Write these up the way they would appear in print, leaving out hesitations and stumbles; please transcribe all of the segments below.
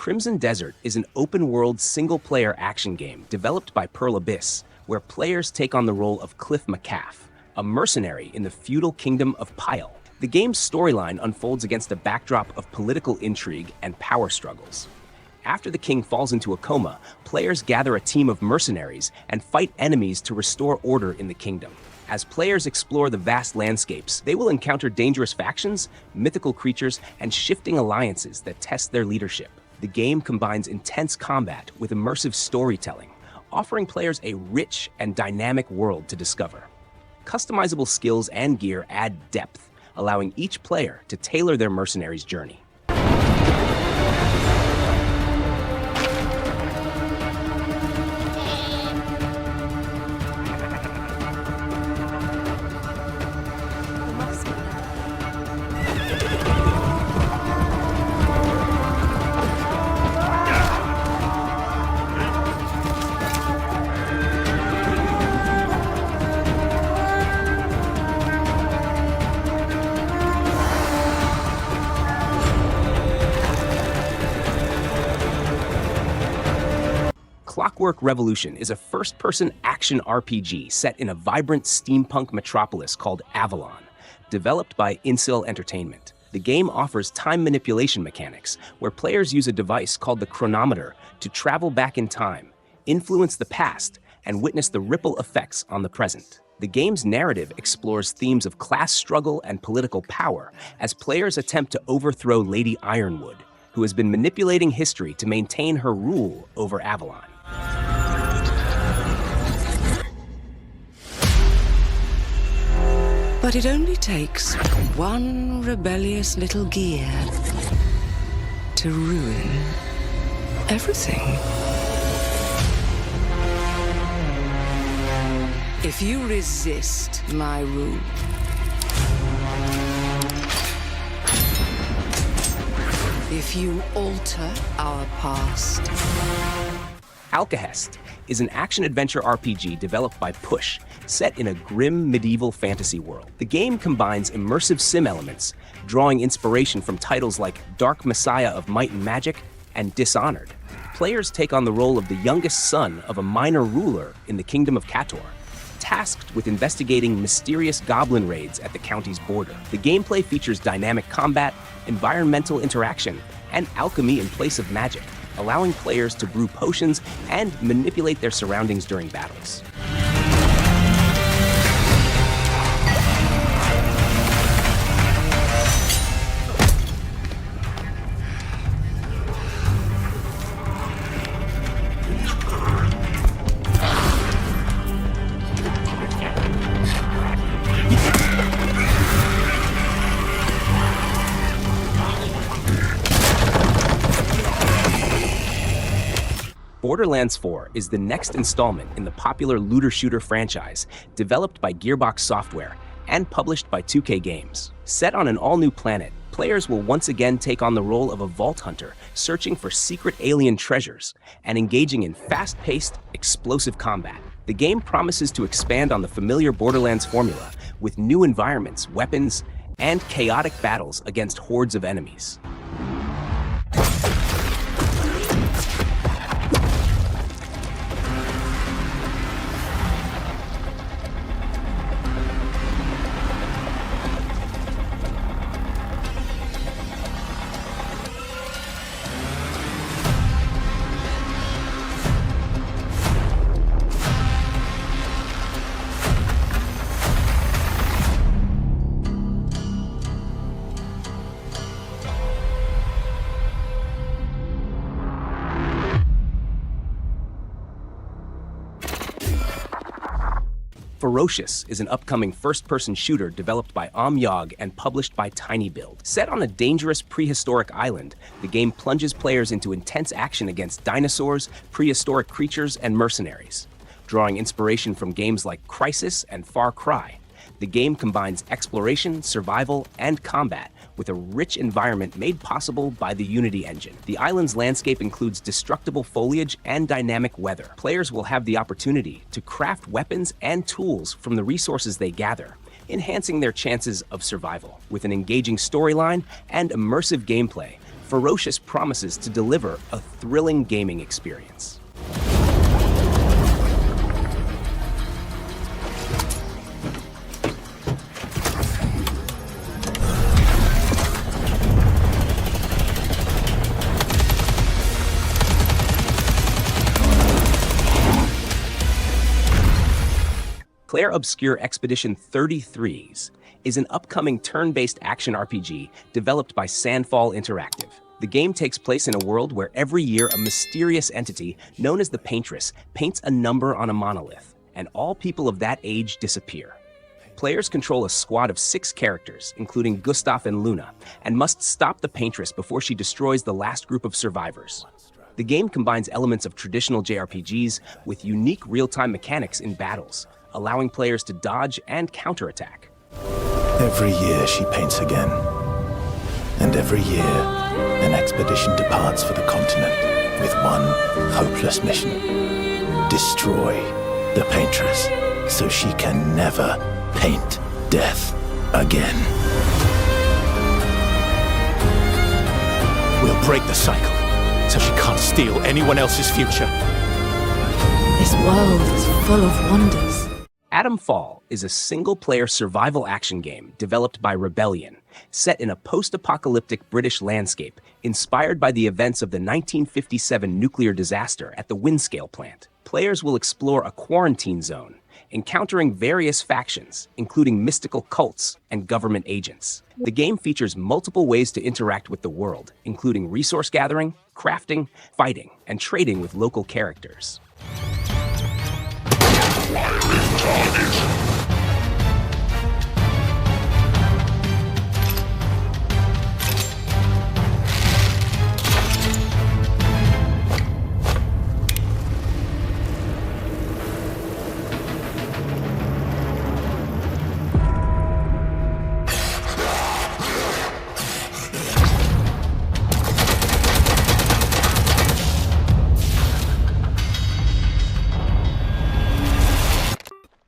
Crimson Desert is an open-world single-player action game developed by Pearl Abyss, where players take on the role of Cliff McCaff, a mercenary in the feudal kingdom of Pyle. The game's storyline unfolds against a backdrop of political intrigue and power struggles. After the king falls into a coma, players gather a team of mercenaries and fight enemies to restore order in the kingdom. As players explore the vast landscapes, they will encounter dangerous factions, mythical creatures, and shifting alliances that test their leadership. The game combines intense combat with immersive storytelling, offering players a rich and dynamic world to discover. Customizable skills and gear add depth, allowing each player to tailor their mercenary's journey. Clockwork Revolution is a first-person action RPG set in a vibrant steampunk metropolis called Avalon, developed by InZOI Entertainment. The game offers time manipulation mechanics, where players use a device called the chronometer to travel back in time, influence the past, and witness the ripple effects on the present. The game's narrative explores themes of class struggle and political power as players attempt to overthrow Lady Ironwood, who has been manipulating history to maintain her rule over Avalon. But it only takes one rebellious little gear to ruin everything. If you resist my rule, if you alter our past, Alkahest is an action-adventure RPG developed by Push, set in a grim medieval fantasy world. The game combines immersive sim elements, drawing inspiration from titles like Dark Messiah of Might and Magic and Dishonored. Players take on the role of the youngest son of a minor ruler in the Kingdom of Kator, tasked with investigating mysterious goblin raids at the county's border. The gameplay features dynamic combat, environmental interaction, and alchemy in place of magic, allowing players to brew potions and manipulate their surroundings during battles. Borderlands 4 is the next installment in the popular looter-shooter franchise, developed by Gearbox Software and published by 2K Games. Set on an all-new planet, players will once again take on the role of a vault hunter, searching for secret alien treasures and engaging in fast-paced, explosive combat. The game promises to expand on the familiar Borderlands formula with new environments, weapons, and chaotic battles against hordes of enemies. Ferocious is an upcoming first-person shooter developed by Yog and published by tinyBuild. Set on a dangerous prehistoric island, the game plunges players into intense action against dinosaurs, prehistoric creatures, and mercenaries. Drawing inspiration from games like Crysis and Far Cry, the game combines exploration, survival, and combat with a rich environment made possible by the Unity engine. The island's landscape includes destructible foliage and dynamic weather. Players will have the opportunity to craft weapons and tools from the resources they gather, enhancing their chances of survival. With an engaging storyline and immersive gameplay, Ferocious promises to deliver a thrilling gaming experience. Clair Obscur Expedition 33s is an upcoming turn-based action RPG developed by Sandfall Interactive. The game takes place in a world where every year a mysterious entity known as the Paintress paints a number on a monolith, and all people of that age disappear. Players control a squad of 6 characters, including Gustav and Luna, and must stop the Paintress before she destroys the last group of survivors. The game combines elements of traditional JRPGs with unique real-time mechanics in battles, allowing players to dodge and counterattack. Every year she paints again. And every year, an expedition departs for the continent with one hopeless mission. Destroy the Paintress so she can never paint death again. We'll break the cycle so she can't steal anyone else's future. This world is full of wonders. Atomfall is a single-player survival action game developed by Rebellion, set in a post-apocalyptic British landscape inspired by the events of the 1957 nuclear disaster at the Windscale plant. Players will explore a quarantine zone, encountering various factions, including mystical cults and government agents. The game features multiple ways to interact with the world, including resource gathering, crafting, fighting, and trading with local characters.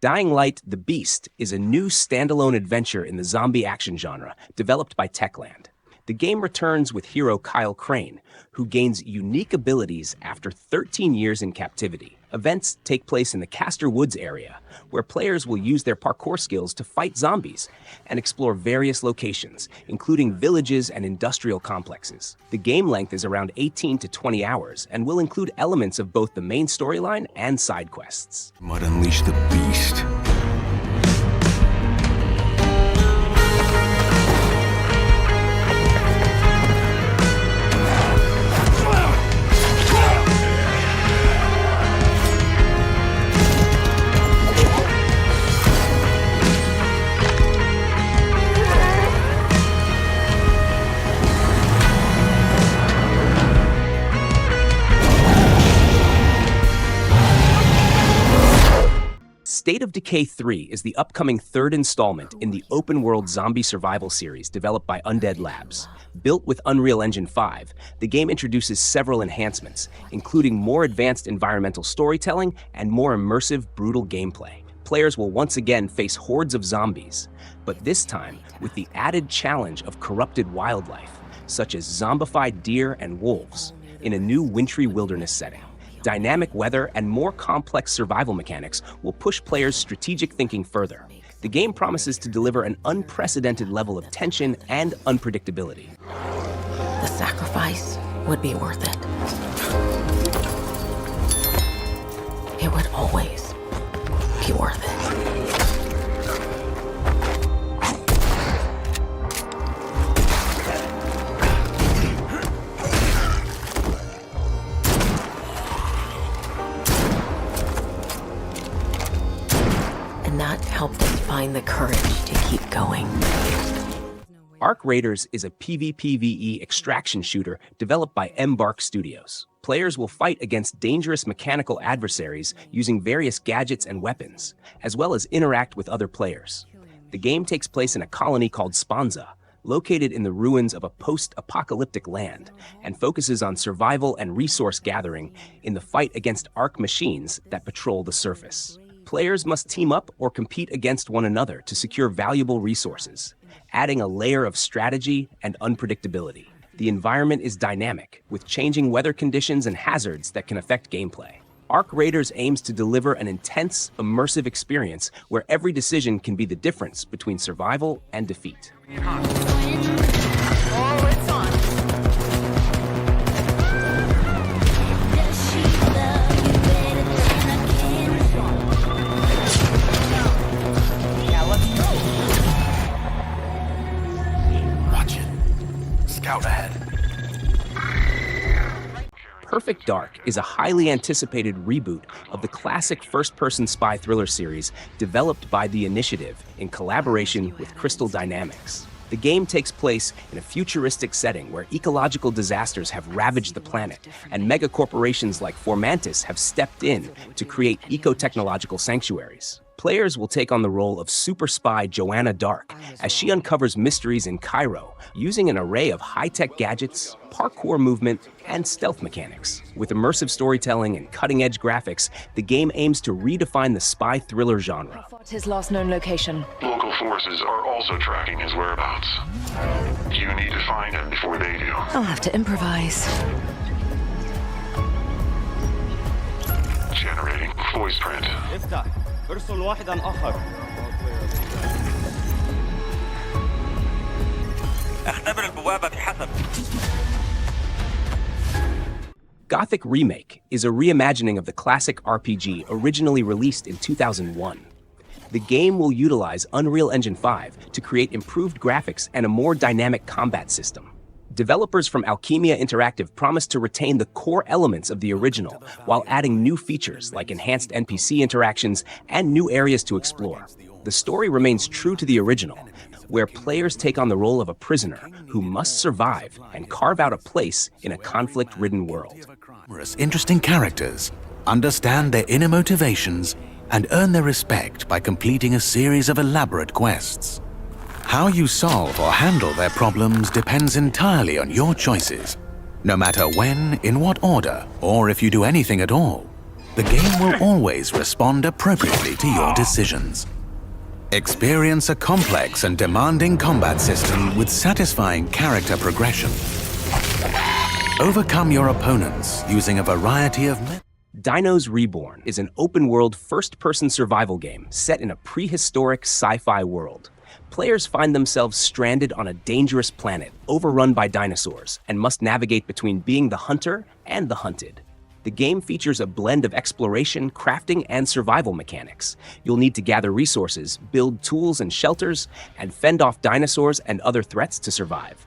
Dying Light: The Beast is a new standalone adventure in the zombie action genre, developed by Techland. The game returns with hero Kyle Crane, who gains unique abilities after 13 years in captivity. Events take place in the Castor Woods area, where players will use their parkour skills to fight zombies and explore various locations, including villages and industrial complexes. The game length is around 18 to 20 hours and will include elements of both the main storyline and side quests. Might unleash the beast. State of Decay 3 is the upcoming third installment in the open-world zombie survival series developed by Undead Labs. Built with Unreal Engine 5, the game introduces several enhancements, including more advanced environmental storytelling and more immersive, brutal gameplay. Players will once again face hordes of zombies, but this time with the added challenge of corrupted wildlife, such as zombified deer and wolves, in a new wintry wilderness setting. Dynamic weather and more complex survival mechanics will push players' strategic thinking further. The game promises to deliver an unprecedented level of tension and unpredictability. The sacrifice would be worth it. It would always be worth it. That helped us find the courage to keep going. Arc Raiders is a PvPvE extraction shooter developed by Embark Studios. Players will fight against dangerous mechanical adversaries using various gadgets and weapons, as well as interact with other players. The game takes place in a colony called Sponza, located in the ruins of a post-apocalyptic land, and focuses on survival and resource gathering in the fight against Arc machines that patrol the surface. Players must team up or compete against one another to secure valuable resources, adding a layer of strategy and unpredictability. The environment is dynamic, with changing weather conditions and hazards that can affect gameplay. Arc Raiders aims to deliver an intense, immersive experience where every decision can be the difference between survival and defeat. Scout ahead. Perfect Dark is a highly anticipated reboot of the classic first-person spy thriller series developed by The Initiative in collaboration with Crystal Dynamics. The game takes place in a futuristic setting where ecological disasters have ravaged the planet, and megacorporations like Formantis have stepped in to create eco-technological sanctuaries. Players will take on the role of super spy Joanna Dark as she uncovers mysteries in Cairo using an array of high-tech gadgets, parkour movement, and stealth mechanics. With immersive storytelling and cutting-edge graphics, the game aims to redefine the spy thriller genre. His last known location. Local forces are also tracking his whereabouts. You need to find him before they do. I'll have to improvise. Generating voice print. افتح ارسل واحدا آخر. اختبر البوابة بحسب. Gothic Remake is a reimagining of the classic RPG originally released in 2001. The game will utilize Unreal Engine 5 to create improved graphics and a more dynamic combat system. Developers from Alchemia Interactive promise to retain the core elements of the original while adding new features like enhanced NPC interactions and new areas to explore. The story remains true to the original, where players take on the role of a prisoner who must survive and carve out a place in a conflict-ridden world. Interesting characters, understand their inner motivations, and earn their respect by completing a series of elaborate quests. How you solve or handle their problems depends entirely on your choices. No matter when, in what order, or if you do anything at all, the game will always respond appropriately to your decisions. Experience a complex and demanding combat system with satisfying character progression. Overcome your opponents using a variety of methods. Dinos Reborn is an open-world first-person survival game set in a prehistoric sci-fi world. Players find themselves stranded on a dangerous planet overrun by dinosaurs and must navigate between being the hunter and the hunted. The game features a blend of exploration, crafting, and survival mechanics. You'll need to gather resources, build tools and shelters, and fend off dinosaurs and other threats to survive.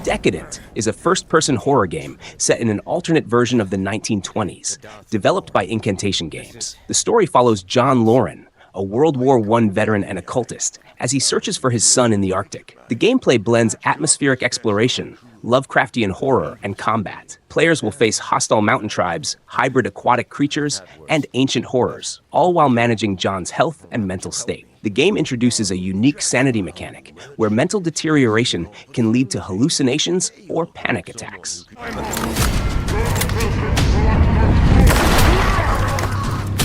Decadent is a first-person horror game set in an alternate version of the 1920s, developed by Incantation Games. The story follows John Lauren, a World War I veteran and occultist, as he searches for his son in the Arctic. The gameplay blends atmospheric exploration, Lovecraftian horror, and combat. Players will face hostile mountain tribes, hybrid aquatic creatures, and ancient horrors, all while managing John's health and mental state. The game introduces a unique sanity mechanic, where mental deterioration can lead to hallucinations or panic attacks.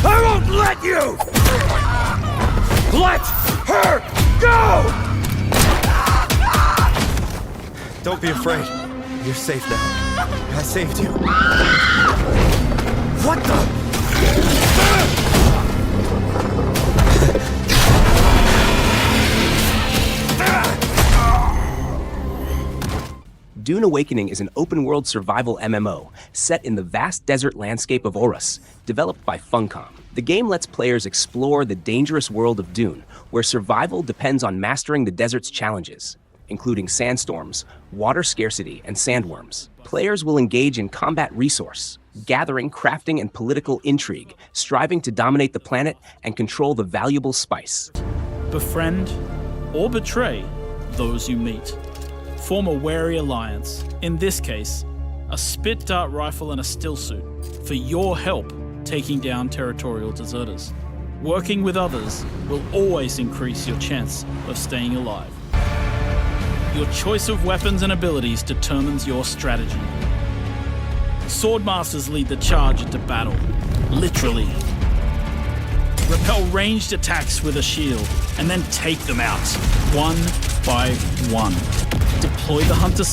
I won't let you! Let her go! Don't be afraid. You're safe now. I saved you. What the? Dune Awakening is an open-world survival MMO set in the vast desert landscape of Orus, developed by Funcom. The game lets players explore the dangerous world of Dune, where survival depends on mastering the desert's challenges, including sandstorms, water scarcity, and sandworms. Players will engage in combat resource, gathering, crafting, and political intrigue, striving to dominate the planet and control the valuable spice. Befriend or betray those you meet. Form a wary alliance, in this case, a spit dart rifle and a still suit, for your help taking down territorial deserters. Working with others will always increase your chance of staying alive. Your choice of weapons and abilities determines your strategy. Swordmasters lead the charge into battle, literally. Repel ranged attacks with a shield, and then take them out, one by one. Deploy the hunter.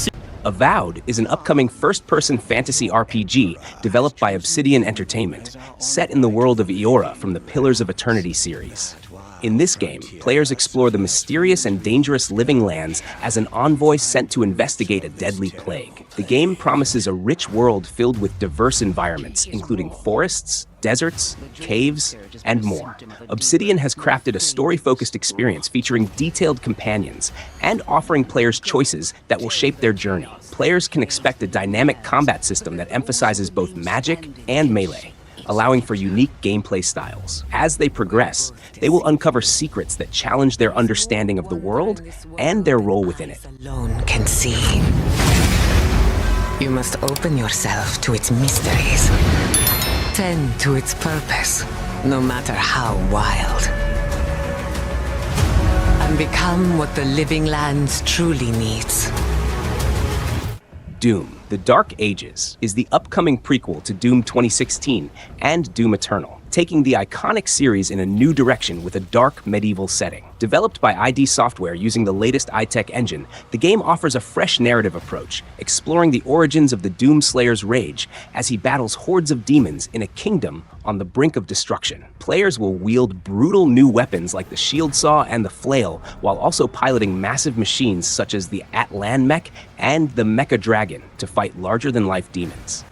Avowed is an upcoming first-person fantasy RPG developed by Obsidian Entertainment, set in the world of Eora from the Pillars of Eternity series. In this game, players explore the mysterious and dangerous living lands as an envoy sent to investigate a deadly plague. The game promises a rich world filled with diverse environments, including forests, deserts, caves, and more. Obsidian has crafted a story-focused experience featuring detailed companions and offering players choices that will shape their journey. Players can expect a dynamic combat system that emphasizes both magic and melee, allowing for unique gameplay styles. As they progress, they will uncover secrets that challenge their understanding of the world and their role within it. Alone can see. You must open yourself to its mysteries. Tend to its purpose, no matter how wild. And become what the living lands truly needs. Doom: The Dark Ages is the upcoming prequel to Doom 2016 and Doom Eternal, taking the iconic series in a new direction with a dark medieval setting. Developed by ID Software using the latest iTech engine, the game offers a fresh narrative approach, exploring the origins of the Doom Slayer's rage as he battles hordes of demons in a kingdom on the brink of destruction. Players will wield brutal new weapons like the shield saw and the flail, while also piloting massive machines such as the Atlan Mech and the Mecha Dragon to fight larger-than-life demons.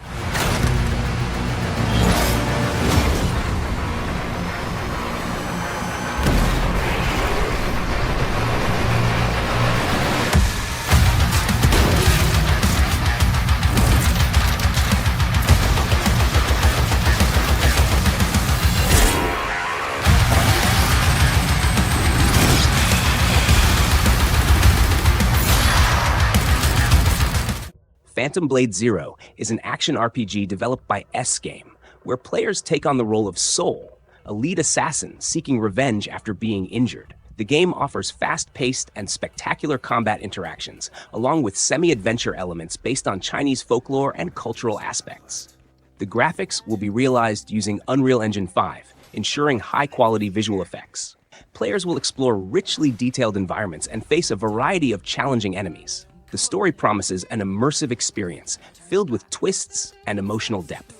Phantom Blade Zero is an action RPG developed by S-Game, where players take on the role of Soul, a lead assassin seeking revenge after being injured. The game offers fast-paced and spectacular combat interactions, along with semi-adventure elements based on Chinese folklore and cultural aspects. The graphics will be realized using Unreal Engine 5, ensuring high-quality visual effects. Players will explore richly detailed environments and face a variety of challenging enemies. The story promises an immersive experience filled with twists and emotional depth.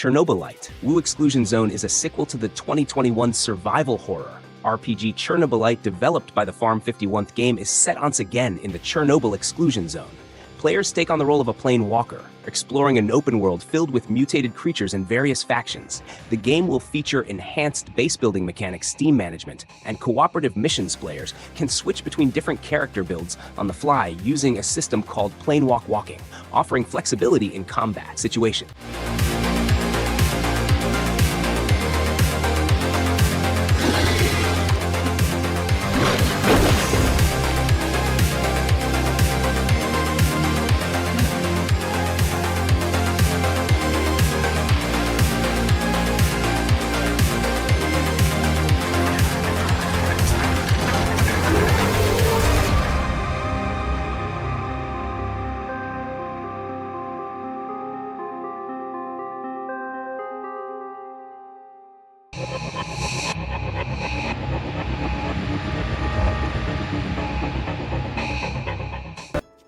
Chernobylite: Wu Exclusion Zone is a sequel to the 2021 survival horror RPG Chernobylite developed by the Farm 51st game is set once again in the Chernobyl Exclusion Zone. Players take on the role of a plane walker, exploring an open world filled with mutated creatures and various factions. The game will feature enhanced base-building mechanics, steam management, and cooperative missions. Players can switch between different character builds on the fly using a system called plane walking, offering flexibility in combat situations.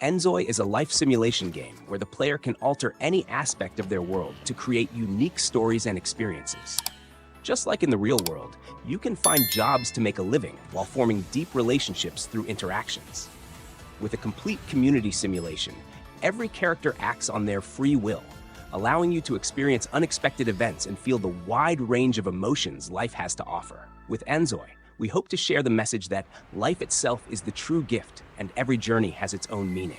InZOI is a life simulation game where the player can alter any aspect of their world to create unique stories and experiences. Just like in the real world, you can find jobs to make a living while forming deep relationships through interactions. With a complete community simulation, every character acts on their free will, allowing you to experience unexpected events and feel the wide range of emotions life has to offer. With InZOI, we hope to share the message that life itself is the true gift, and every journey has its own meaning.